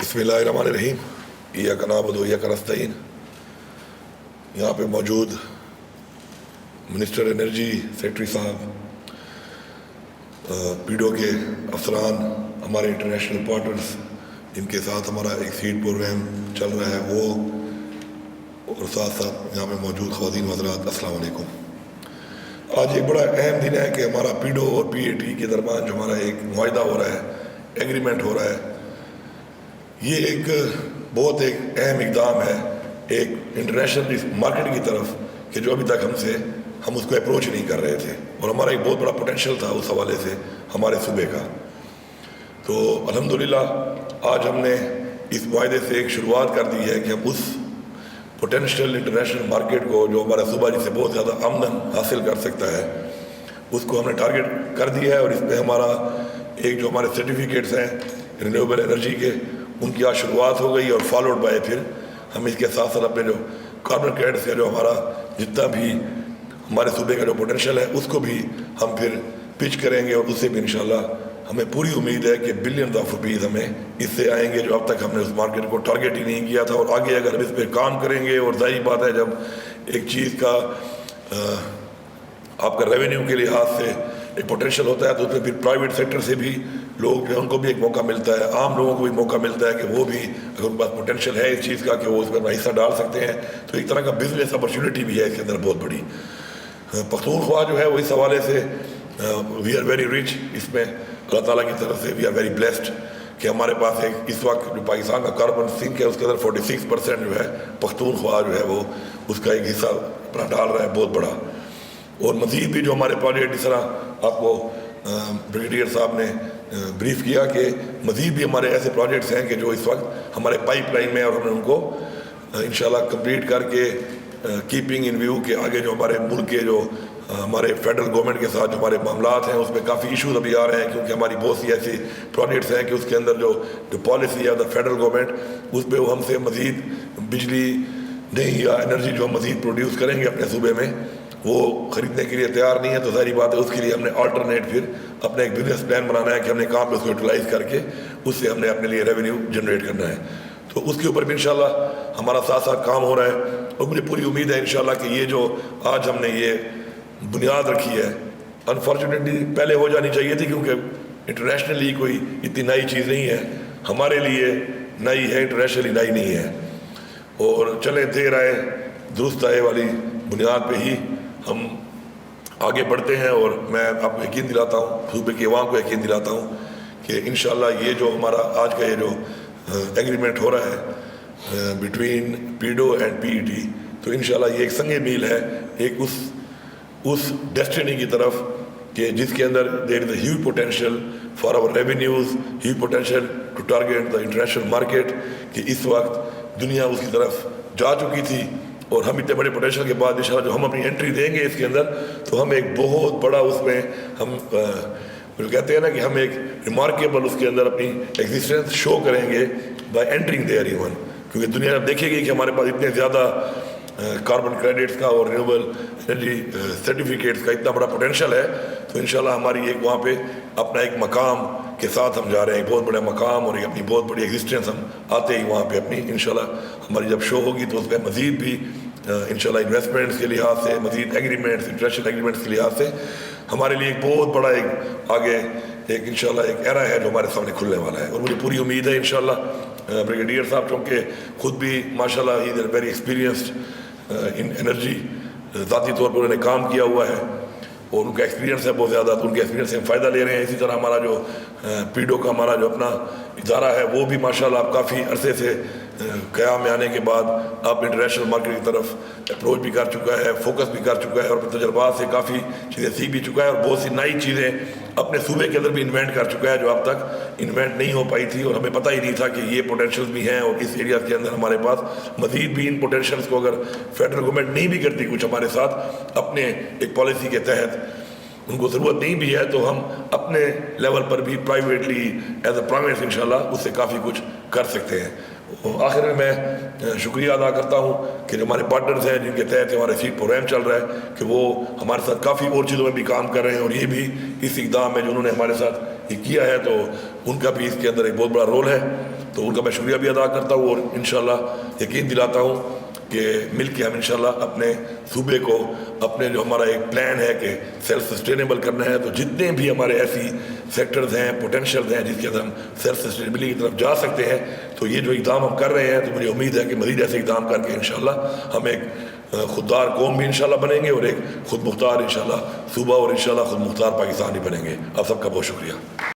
बिस्मिल्लाहिर्रहमानिर्रहीम। इय्याका नअबुदु व इय्याका नस्तईन। यहाँ पे मौजूद मिनिस्टर एनर्जी सेक्रेटरी साहब, पीडो के अफसरान, हमारे इंटरनेशनल पार्टनर्स जिनके साथ हमारा एक सीड प्रोग्राम चल रहा है वो, और साथ साथ यहाँ पे मौजूद ख़वातीन व हज़रात, अस्सलाम वालेकुम। आज एक बड़ा अहम दिन है कि हमारा पीडो और पीएटी के दरमियान जो हमारा एक मुआहदा हो रहा है, एग्रीमेंट हो रहा है, ये एक बहुत एक अहम इकदाम है एक इंटरनेशनल मार्केट की तरफ कि जो अभी तक हम उसको अप्रोच नहीं कर रहे थे, और हमारा एक बहुत बड़ा पोटेंशियल था उस हवाले से हमारे सूबे का। तो अल्हम्दुलिल्लाह आज हमने इस मुआहदे से एक शुरुआत कर दी है कि हम उस पोटेंशियल इंटरनेशनल मार्केट को जो हमारा सूबा जिससे बहुत ज़्यादा आमदन हासिल कर सकता है उसको हमने टारगेट कर दिया है। और इसमें हमारा एक जो हमारे सर्टिफिकेट्स हैं रिन्यूएबल एनर्जी के, उनकी आज शुरुआत हो गई, और फॉलोड बाय फिर हम इसके साथ साथ अपने जो कार्बन क्रेडिट्स का जो हमारा जितना भी हमारे सूबे का जो पोटेंशियल है उसको भी हम फिर पिच करेंगे, और उससे भी इंशाल्लाह हमें पूरी उम्मीद है कि बिलियन ऑफ रुपीज़ हमें इससे आएंगे जो अब तक हमने उस मार्केट को टारगेट ही नहीं किया था। और आगे अगर हम इस पर काम करेंगे, और ज़ाहिर बात है जब एक चीज़ का आपका रेवेन्यू के लिहाज से एक पोटेंशियल होता है तो उसमें फिर प्राइवेट सेक्टर से भी लोग जो उनको भी एक मौका मिलता है, आम लोगों को भी मौका मिलता है कि वो भी अगर उनके पास पोटेंशियल है इस चीज़ का कि वो उसमें अपना हिस्सा डाल सकते हैं। तो एक तरह का बिजनेस अपॉर्चुनिटी भी है इसके अंदर बहुत बड़ी। पख्तूनख्वा जो है वो इस हवाले से वी आर वेरी रिच, इसमें अल्लाह ताला की तरफ से वी आर वेरी ब्लेस्ड कि हमारे पास एक इस वक्त जो पाकिस्तान का कार्बन सिंक है उसके अंदर 46% जो है पख्तूनख्वा जो है वो उसका एक हिस्सा अपना डाल रहा है बहुत बड़ा। और मज़ीद भी जो हमारे प्रोजेक्ट, इस तरह आपको ब्रिगेडियर साहब ने ब्रीफ किया कि मज़ीद भी हमारे ऐसे प्रोजेक्ट्स हैं कि जो इस वक्त हमारे पाइपलाइन में, और हमने उनको इंशाल्लाह कंप्लीट करके कीपिंग इन व्यू के आगे जो हमारे मुल्क के जो हमारे फेडरल गवर्नमेंट के साथ जो हमारे मामलात हैं उसमें काफ़ी इशूज़ अभी आ रहे हैं, क्योंकि हमारी बहुत सी ऐसी प्रोजेक्ट्स हैं कि उसके अंदर जो पॉलिसी है द फेडरल गवर्नमेंट उस पर वो हमसे मज़ीद बिजली नहीं या एनर्जी जो हम मज़ीद प्रोड्यूस करेंगे अपने सूबे में वो ख़रीदने के लिए तैयार नहीं है। तो सारी बात है उसके लिए हमने अल्टरनेट फिर अपना एक बिजनेस प्लान बनाना है कि हमने कहाँ पे उसको यूटिलाइज़ करके उससे हमने अपने लिए रेवेन्यू जनरेट करना है। तो उसके ऊपर भी इंशाल्लाह हमारा साथ साथ काम हो रहा है, और मुझे पूरी उम्मीद है इंशाल्लाह कि ये जो आज हमने ये बुनियाद रखी है, अनफॉर्चुनेटली पहले हो जानी चाहिए थी क्योंकि इंटरनेशनली कोई इतनी नई चीज़ नहीं है, हमारे लिए नई है, इंटरनेशनली नई नहीं है। और चले देर आए दुरुस्त आए वाली बुनियाद पे ही हम आगे बढ़ते हैं। और मैं आपको यकीन दिलाता हूँ, सूबे की अवाम को यकीन दिलाता हूँ कि इंशाल्लाह ये जो हमारा आज का ये जो एग्रीमेंट हो रहा है बिटवीन पीडो एंड पीईटी, तो इंशाल्लाह ये एक संगे मील है एक उस डेस्टिनी की तरफ कि जिसके अंदर there is a huge potential for our revenues, huge potential to target the international market, कि इस वक्त दुनिया उसकी तरफ जा चुकी थी। और हम इतने बड़े पोटेंशियल के बाद इंशाल्लाह जो हम अपनी एंट्री देंगे इसके अंदर, तो हम एक बहुत बड़ा उसमें हम जो कहते हैं ना कि हम एक रिमार्केबल उसके अंदर अपनी एग्जिस्टेंस शो करेंगे बाय एंट्रिंग देयर इवन, क्योंकि दुनिया देखेगी कि हमारे पास इतने ज़्यादा कार्बन क्रेडिट्स का और रिन्यूएबल एनर्जी सर्टिफिकेट्स का इतना बड़ा पोटेंशियल है। तो इंशाल्लाह हमारी एक वहाँ पे अपना एक मकाम के साथ हम जा रहे हैं, एक बहुत बड़ा मकाम और एक अपनी बहुत बड़ी एग्जिस्टेंस हम आते ही वहाँ पे अपनी इंशाल्लाह हमारी जब शो होगी तो उसमें मज़ीद भी इंशाल्लाह इन्वेस्टमेंट्स के लिहाज से, मज़ीद एग्रीमेंट्स, इंटरनेशनल एग्रीमेंट्स के लिहाज से हमारे लिए एक बहुत बड़ा एक आगे एक इंशाल्लाह एक एरा है जो हमारे सामने खुलने वाला है। और मुझे पूरी उम्मीद है इंशाल्लाह ब्रिगेडियर साहब चूँकि खुद भी माशाल्लाह he is very experienced in energy, ज़ाती तौर पर उन्होंने काम किया हुआ है और उनका एक्सपीरियंस है बहुत ज़्यादा, तो उनके एक्सपीरियंस से हम फ़ायदा ले रहे हैं। इसी तरह हमारा जो पीडो का हमारा जो अपना इदारा है वो भी माशाल्लाह आप काफ़ी अरसे से क़याम में आने के बाद आप इंटरनेशनल मार्केट की तरफ अप्रोच भी कर चुका है, फोकस भी कर चुका है, और अपने तजर्बात से काफ़ी चीज़ें सीख भी चुका है, और बहुत सी नई चीज़ें अपने सूबे के अंदर भी इन्वेंट कर चुका है जो अब तक इन्वेंट नहीं हो पाई थी, और हमें पता ही नहीं था कि ये पोटेंशियल्स भी हैं। और इस एरिया के अंदर हमारे पास मज़ीद भी इन पोटेंशियल्स को अगर फेडरल गवर्नमेंट नहीं भी करती कुछ हमारे साथ अपने एक पॉलिसी के तहत, उनको ज़रूरत नहीं भी है, तो हम अपने लेवल पर भी प्राइवेटली एज अ प्राइवेट इंशाल्लाह उससे काफ़ी कुछ कर सकते हैं। आखिर में मैं शुक्रिया अदा करता हूँ कि जो हमारे पार्टनर्स हैं जिनके तहत हमारे सीड प्रोग्राम चल रहा है कि वो हमारे साथ काफ़ी और चीज़ों में भी काम कर रहे हैं, और ये भी इस इक़दाम में जो उन्होंने हमारे साथ ये किया है तो उनका भी इसके अंदर एक बहुत बड़ा रोल है। تو ان کا میں شکریہ بھی ادا کرتا ہوں، اور انشاءاللہ یقین دلاتا ہوں کہ مل کے ہم انشاءاللہ اپنے صوبے کو، اپنے جو ہمارا ایک پلان ہے کہ سیلف سسٹینیبل کرنا ہے، تو جتنے بھی ہمارے ایسی سیکٹرز ہیں، پوٹینشیلز ہیں جس کے اندر ہم سیلف سسٹینیبلٹی کی طرف جا سکتے ہیں، تو یہ جو اقدام ہم کر رہے ہیں، تو مجھے امید ہے کہ مزید ایسے اقدام کر کے انشاءاللہ ہم ایک خوددار قوم بھی انشاءاللہ بنیں گے، اور ایک خود مختار انشاءاللہ صوبہ، اور انشاءاللہ خود مختار پاکستان بھی بنیں گے۔ آپ سب کا بہت شکریہ۔